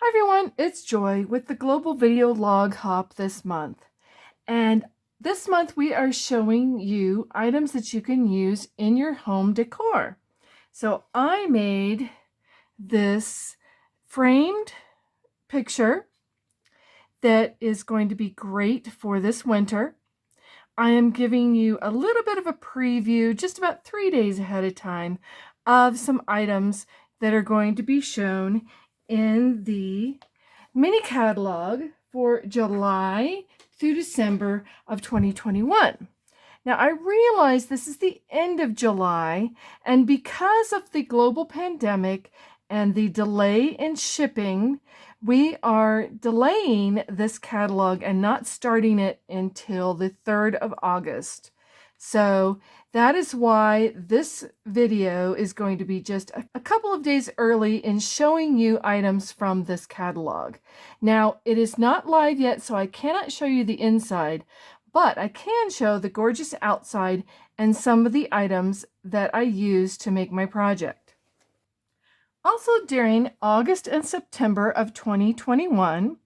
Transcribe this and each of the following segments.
Hi everyone, it's Joy with the Global Video Log Hop this month. And this month we are showing you items that you can use in your home decor. So I made this framed picture that is going to be great for this winter. I am giving you a little bit of a preview just about 3 days ahead of time of some items that are going to be shown in the mini catalog for July through December of 2021. Now, I realize this is the end of July, and because of the global pandemic and the delay in shipping, we are delaying this catalog and not starting it until the 3rd of August. So that is why this video is going to be just a couple of days early in showing you items from this catalog. Now, it is not live yet, so I cannot show you the inside, but I can show the gorgeous outside and some of the items that I used to make my project. Also, during August and September of 2021,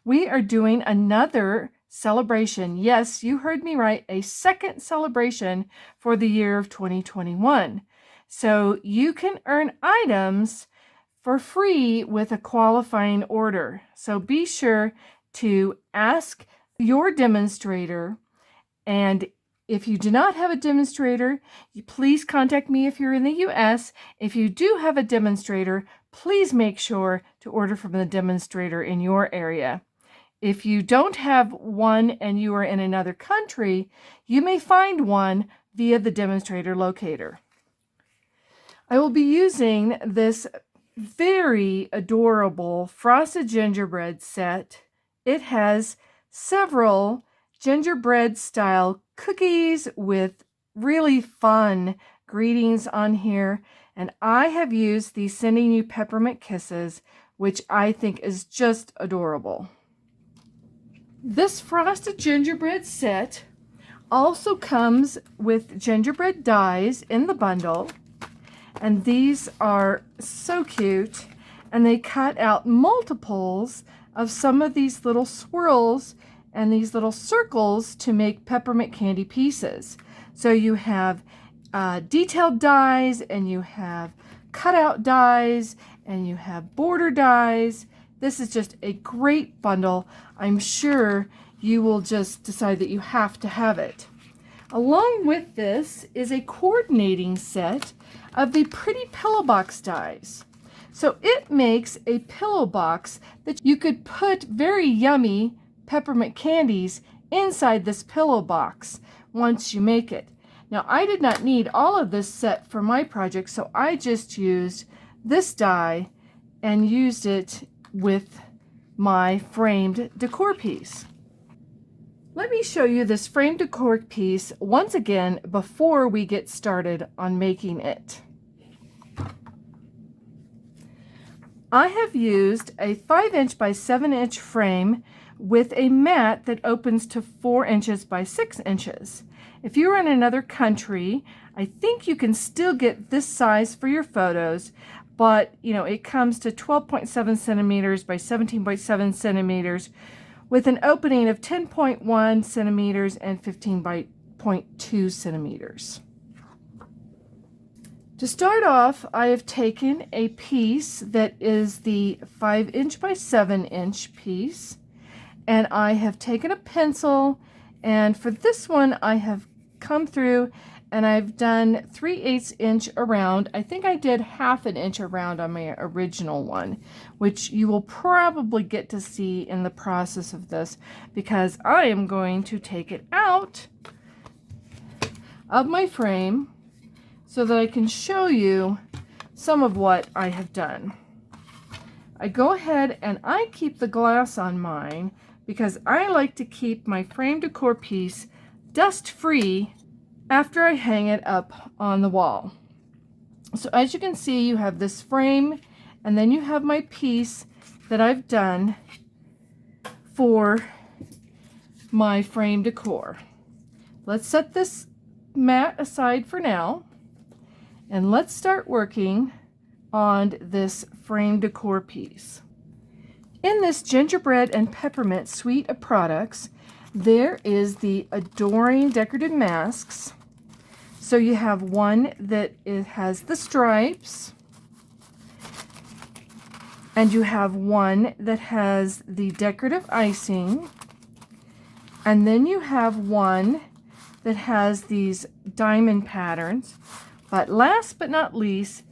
we are doing another celebration. Yes, you heard me right, a second celebration for the year of 2021. So you can earn items for free with a qualifying order. So be sure to ask your demonstrator, and if you do not have a demonstrator, please contact me if you're in the US. If you do have a demonstrator, please make sure to order from the demonstrator in your area. If you don't have one and you are in another country, you may find one via the demonstrator locator. I will be using this very adorable frosted gingerbread set. It has several gingerbread style cookies with really fun greetings on here, and I have used the Sending You Peppermint Kisses, which I think is just adorable. This frosted gingerbread set also comes with gingerbread dies in the bundle, and these are so cute, and they cut out multiples of some of these little swirls and these little circles to make peppermint candy pieces. So you have detailed dies, and you have cutout dies, and you have border dies. This is just a great bundle. I'm sure you will just decide that you have to have it. Along with this is a coordinating set of the pretty pillow box dies. So it makes a pillow box that you could put very yummy peppermint candies inside this pillow box once you make it. Now, I did not need all of this set for my project, so I just used this die and used it with my framed decor piece. Let me show you this framed decor piece once again before we get started on making it. I have used a 5" by 7" frame with a mat that opens to 4" by 6". If you're in another country, I think you can still get this size for your photos, but it comes to 12.7 centimeters by 17.7 centimeters with an opening of 10.1 centimeters and 15 by 0.2 centimeters. To start off, I have taken a piece that is the 5" by 7" piece, and I have taken a pencil, and for this one I have come through and I've done 3/8 inch around. I think I did 1/2 inch around on my original one, which you will probably get to see in the process of this because I am going to take it out of my frame so that I can show you some of what I have done. I go ahead and I keep the glass on mine because I like to keep my frame decor piece dust free after I hang it up on the wall. So as you can see, you have this frame, and then you have my piece that I've done for my frame decor. Let's set this mat aside for now, and let's start working on this frame decor piece. In this gingerbread and peppermint suite of products, there is the Adoring Decorative Masks. So you have one that has the stripes, and you have one that has the decorative icing, and then you have one that has these diamond patterns. But last but not least,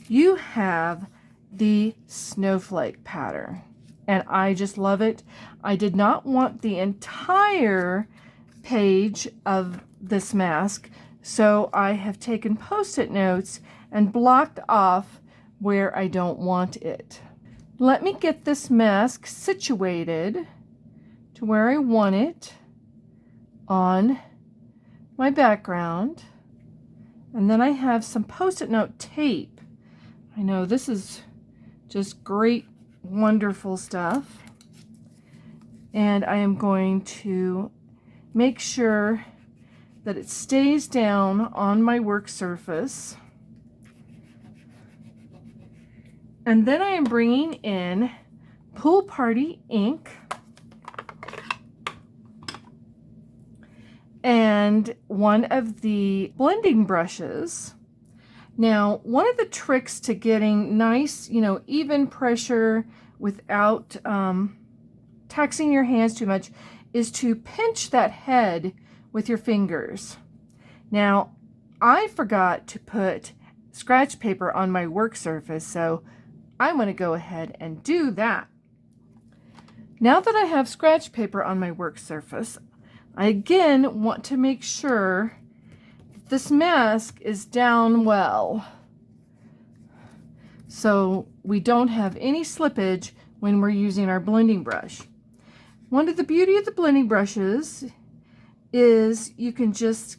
you have the snowflake pattern. And I just love it. I did not want the entire page of this mask, so I have taken Post-it notes and blocked off where I don't want it. Let me get this mask situated to where I want it on my background. And then I have some Post-it note tape. I know this is just great, wonderful stuff. And I am going to make sure that it stays down on my work surface. And then I am bringing in Pool Party ink and one of the blending brushes. Now, one of the tricks to getting nice, even pressure without taxing your hands too much is to pinch that head with your fingers. Now, I forgot to put scratch paper on my work surface, so I'm going to go ahead and do that. Now that I have scratch paper on my work surface, I again want to make sure this mask is down well, so we don't have any slippage when we're using our blending brush. One of the beauty of the blending brushes is you can just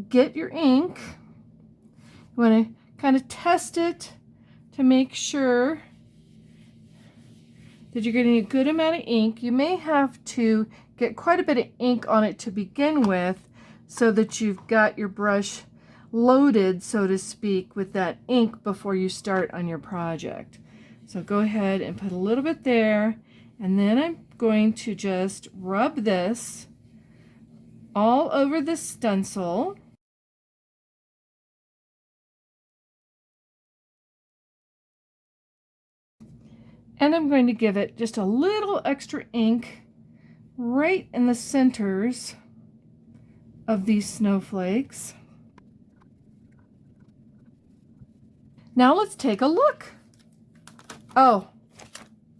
get your ink. You want to kind of test it to make sure that you're getting a good amount of ink. You may have to get quite a bit of ink on it to begin with so that you've got your brush loaded, so to speak, with that ink before you start on your project. So go ahead and put a little bit there, and then I'm going to just rub this all over the stencil. And I'm going to give it just a little extra ink right in the centers of these snowflakes. Now let's take a look. Oh,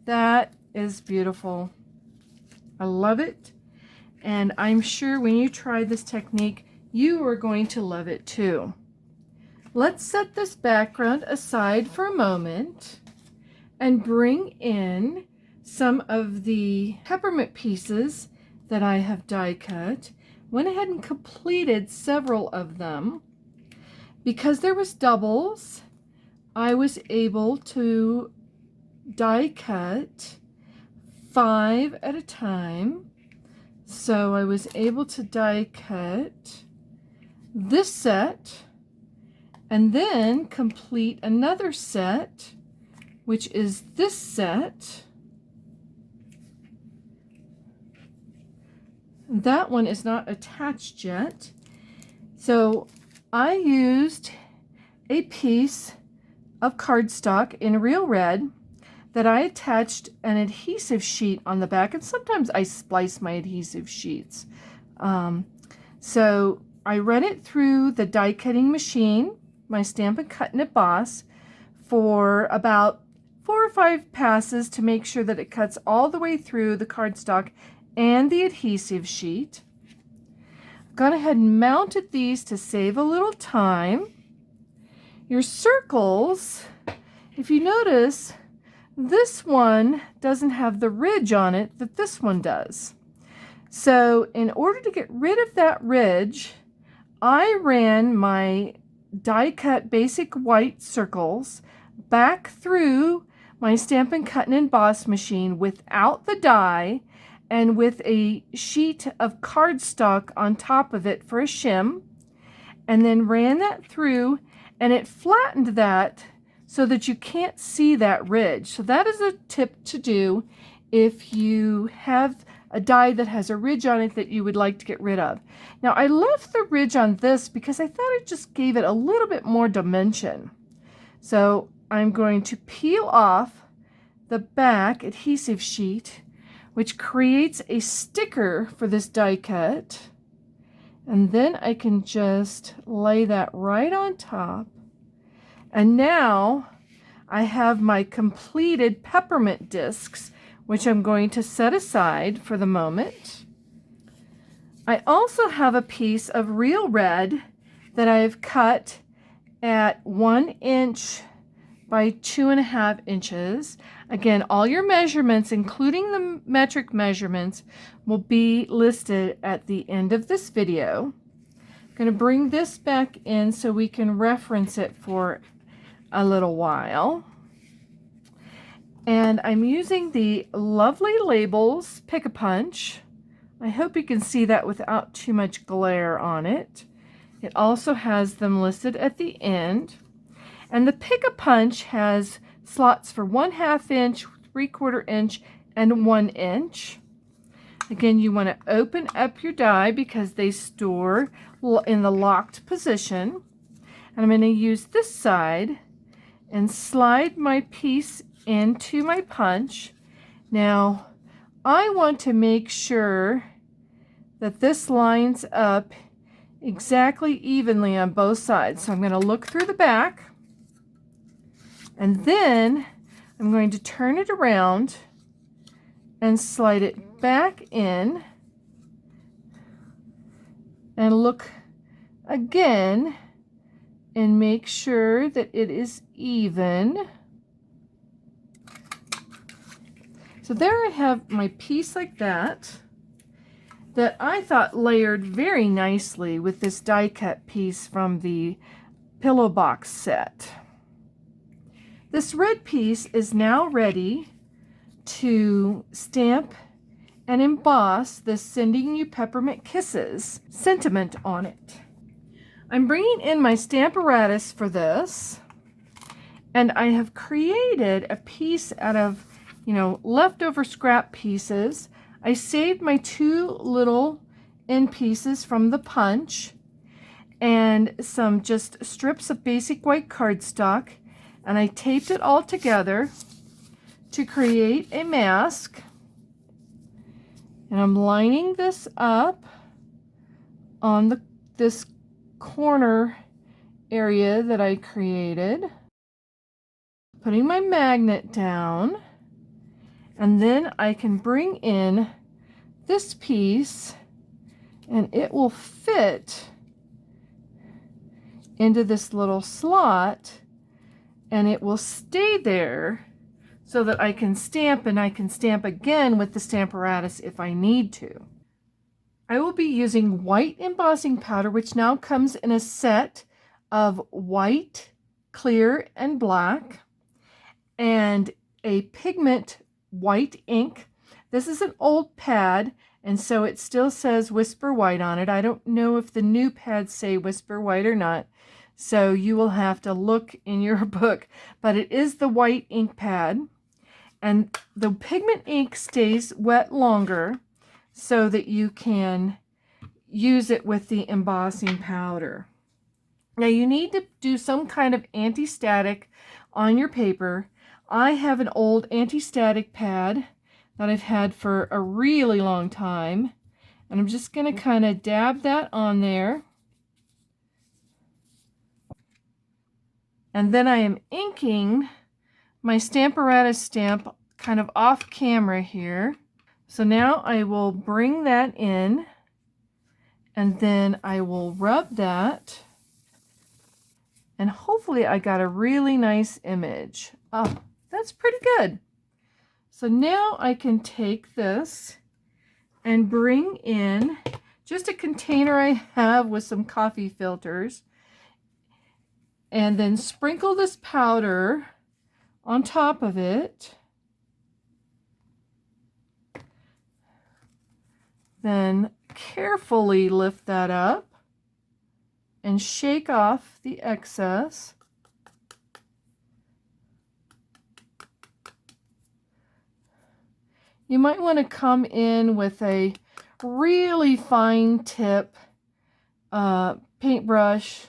that is beautiful. I love it. And I'm sure when you try this technique, you are going to love it too. Let's set this background aside for a moment and bring in some of the peppermint pieces that I have die cut. Went ahead and completed several of them. Because there was doubles, I was able to die cut 5 at a time. So I was able to die cut this set and then complete another set, which is this set. That one is not attached yet. So I used a piece of cardstock in Real Red that I attached an adhesive sheet on the back, and sometimes I splice my adhesive sheets. So I ran it through the die cutting machine, my Stampin' Cut Knit Boss, for about 4 or 5 passes to make sure that it cuts all the way through the cardstock and the adhesive sheet. Gone ahead and mounted these to save a little time. Your circles, if you notice, this one doesn't have the ridge on it that this one does. So in order to get rid of that ridge, I ran my die cut basic white circles back through my Stampin' Cut and Emboss machine without the die and with a sheet of cardstock on top of it for a shim, and then ran that through, and it flattened that so that you can't see that ridge. So that is a tip to do if you have a die that has a ridge on it that you would like to get rid of. Now I left the ridge on this because I thought it just gave it a little bit more dimension. So I'm going to peel off the back adhesive sheet, which creates a sticker for this die cut. And then I can just lay that right on top. And now I have my completed peppermint discs, which I'm going to set aside for the moment. I also have a piece of real red that I've cut at 1 inch by 2.5 inches. Again, all your measurements, including the metric measurements, will be listed at the end of this video. I'm going to bring this back in so we can reference it for a little while. And I'm using the Lovely Labels Pick-a-Punch. I hope you can see that without too much glare on it. It also has them listed at the end. And the Pick-a-Punch has slots for 1/2 inch, 3/4 inch, and 1 inch. Again, you want to open up your die because they store in the locked position. And I'm going to use this side and slide my piece into my punch. Now, I want to make sure that this lines up exactly evenly on both sides. So I'm going to look through the back, and then I'm going to turn it around and slide it back in and look again and make sure that it is even. So there I have my piece like that I thought layered very nicely with this die cut piece from the pillow box set. This red piece is now ready to stamp and emboss the Sending You Peppermint Kisses sentiment on it. I'm bringing in my Stamparatus for this, and I have created a piece out of leftover scrap pieces. I saved my 2 little end pieces from the punch and some just strips of basic white cardstock, and I taped it all together to create a mask. And I'm lining this up on this corner area that I created, putting my magnet down. And then I can bring in this piece and it will fit into this little slot, and it will stay there so that I can stamp, and I can stamp again with the Stamparatus if I need to. I will be using white embossing powder, which now comes in a set of white, clear, and black, and a pigment white ink. This is an old pad, and so it still says Whisper White on it. I don't know if the new pads say Whisper White or not, so you will have to look in your book, but it is the white ink pad, and the pigment ink stays wet longer so that you can use it with the embossing powder. Now you need to do some kind of anti-static on your paper. I have an old anti-static pad that I've had for a really long time, and I'm just going to kind of dab that on there. And then I am inking my Stamparatus stamp kind of off camera here. So now I will bring that in, and then I will rub that, and hopefully I got a really nice image. Oh, that's pretty good. So now I can take this and bring in just a container I have with some coffee filters, and then sprinkle this powder on top of it. Then carefully lift that up and shake off the excess. you might want to come in with a really fine tip paintbrush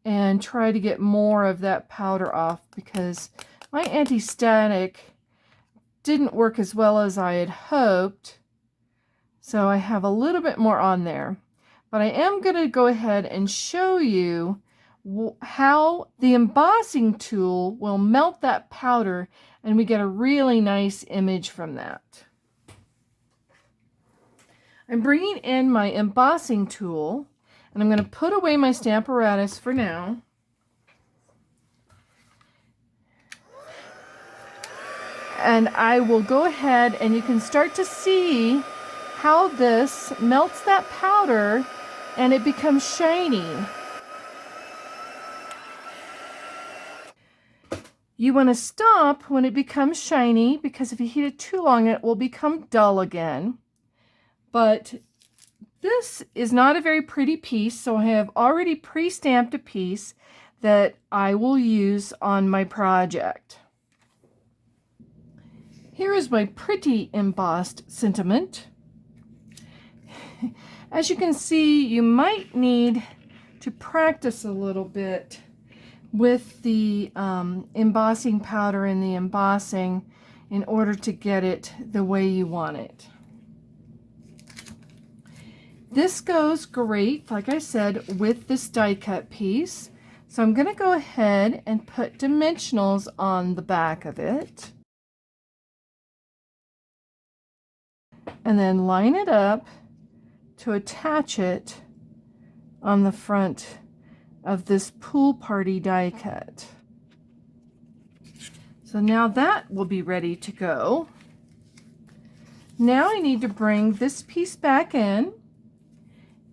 and try to get more of that powder off, because my anti-static didn't work as well as I had hoped. So I have a little bit more on there. But I am going to go ahead and show you how the embossing tool will melt that powder and we get a really nice image from that. I'm bringing in my embossing tool and I'm going to put away my stamp apparatus for now. And I will go ahead and you can start to see how this melts that powder and it becomes shiny. You want to stop when it becomes shiny, because if you heat it too long it will become dull again. But this is not a very pretty piece, so I have already pre-stamped a piece that I will use on my project. Here is my pretty embossed sentiment. As you can see, you might need to practice a little bit with the embossing powder and the embossing in order to get it the way you want it. This goes great, like I said, with this die cut piece. So I'm going to go ahead and put dimensionals on the back of it. And then line it up to attach it on the front of this pool party die cut. So now that will be ready to go. Now I need to bring this piece back in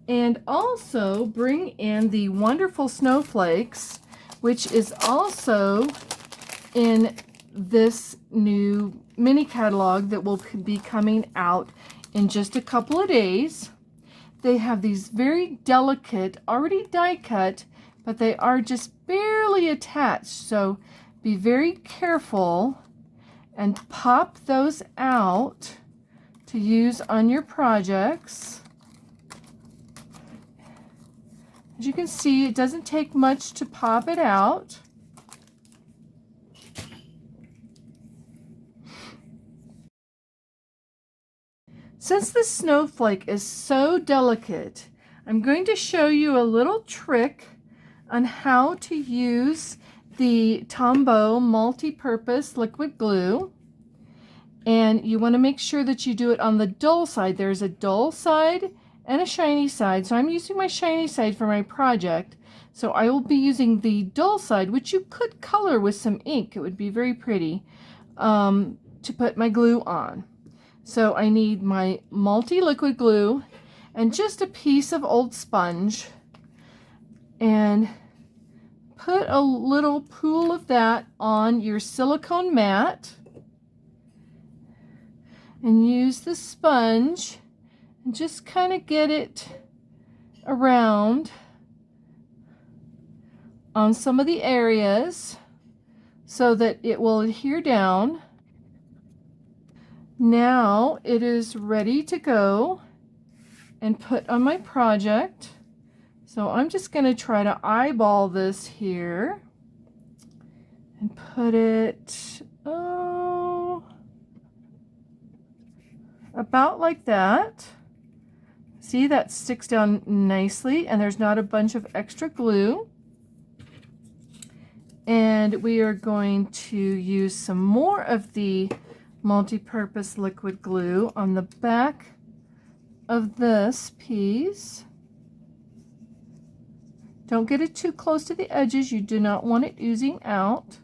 and also bring in the wonderful snowflakes, which is also in this new mini catalog that will be coming out in just a couple of days. They have these very delicate, already die cut, but they are just barely attached. So be very careful and pop those out to use on your projects. As you can see, it doesn't take much to pop it out. Since the snowflake is so delicate, I'm going to show you a little trick on how to use the Tombow multi-purpose liquid glue. And you want to make sure that you do it on the dull side. There's a dull side and a shiny side. So I'm using my shiny side for my project. So I will be using the dull side, which you could color with some ink. It would be very pretty, to put my glue on. So I need my multi-liquid glue and just a piece of old sponge, and put a little pool of that on your silicone mat and use the sponge and just kind of get it around on some of the areas so that it will adhere down. Now it is ready to go and put on my project. So I'm just going to try to eyeball this here and put it about like that. See, that sticks down nicely and there's not a bunch of extra glue. And we are going to use some more of the multi-purpose liquid glue on the back of this piece. Don't get it too close to the edges. You do not want it oozing out.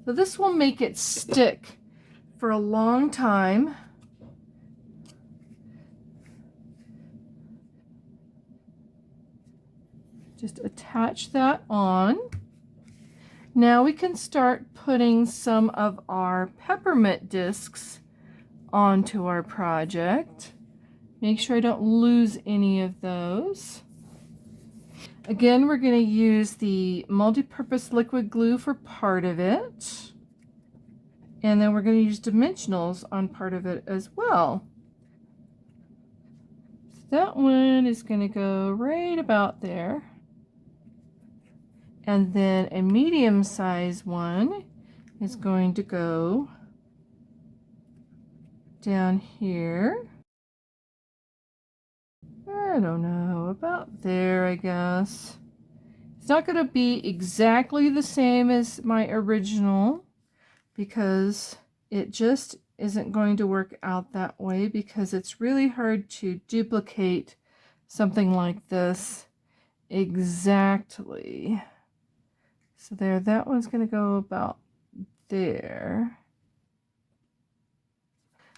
So this will make it stick for a long time. Just attach that on. Now we can start putting some of our peppermint discs onto our project. Make sure I don't lose any of those. Again, we're going to use the multi-purpose liquid glue for part of it. And then we're going to use dimensionals on part of it as well. So that one is going to go right about there. And then a medium size one is going to go down here. I don't know, about there, I guess. It's not going to be exactly the same as my original because it just isn't going to work out that way, because it's really hard to duplicate something like this exactly. So there, that one's going to go about there.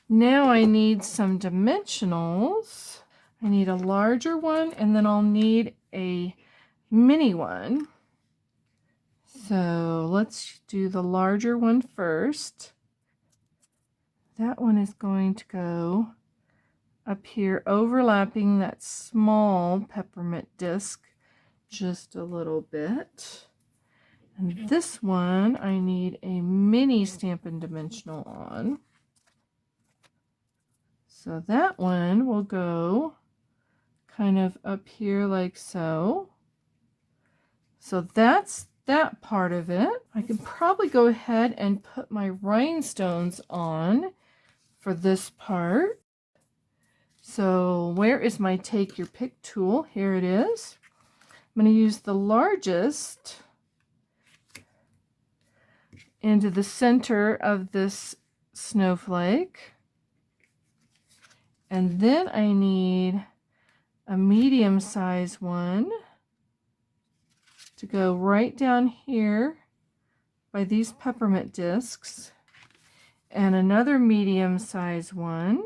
Now I need some dimensionals. I need a larger one, and then I'll need a mini one. So let's do the larger one first. That one is going to go up here, overlapping that small peppermint disc just a little bit. And this one I need a mini Stampin' Dimensional on. So that one will go kind of up here like so. So that's that part of it. I can probably go ahead and put my rhinestones on for this part. So where is my take your pick tool? Here it is. I'm going to use the largest into the center of this snowflake. And then I need a medium size one to go right down here by these peppermint discs, and another medium size one.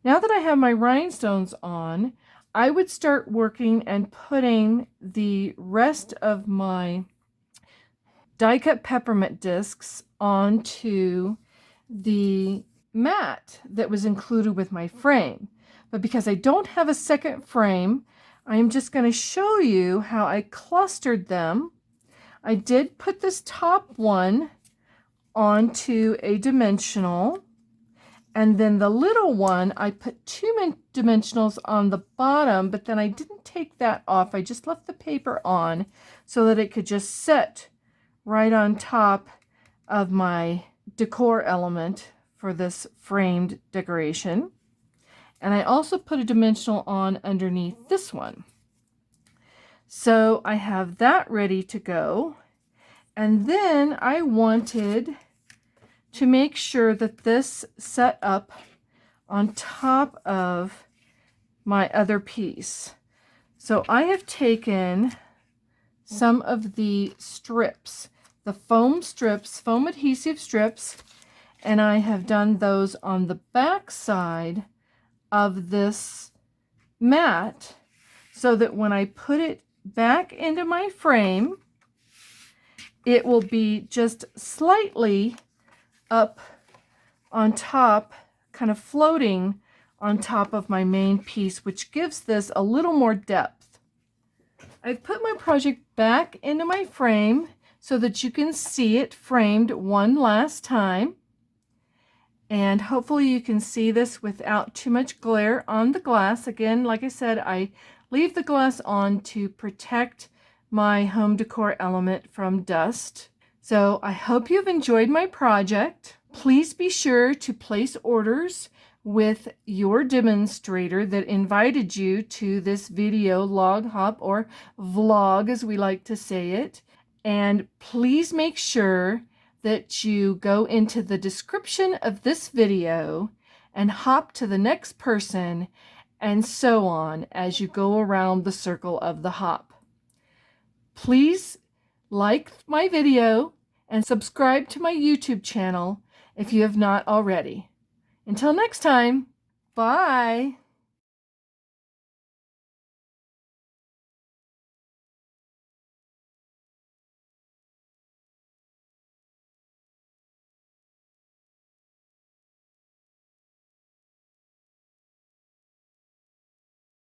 Now that I have my rhinestones on, I would start working and putting the rest of my die cut peppermint discs onto the mat that was included with my frame. But because I don't have a second frame, I'm just going to show you how I clustered them. I did put this top one onto a dimensional, and then the little one, I put two dimensionals on the bottom, but then I didn't take that off. I just left the paper on so that it could just sit right on top of my decor element for this framed decoration. And I also put a dimensional on underneath this one. So I have that ready to go. And then I wanted to make sure that this set up on top of my other piece. So I have taken some of the strips, the foam strips, foam adhesive strips, and I have done those on the back side of this mat so that when I put it back into my frame, it will be just slightly up on top, kind of floating on top of my main piece, which gives this a little more depth. I've put my project back into my frame so that you can see it framed one last time. And hopefully you can see this without too much glare on the glass. Again, like I said, I leave the glass on to protect my home decor element from dust. So I hope you've enjoyed my project. Please be sure to place orders with your demonstrator that invited you to this video log hop, or vlog as we like to say it. And please make sure that you go into the description of this video and hop to the next person, and so on as you go around the circle of the hop. Please like my video and subscribe to my YouTube channel if you have not already. Until next time, bye!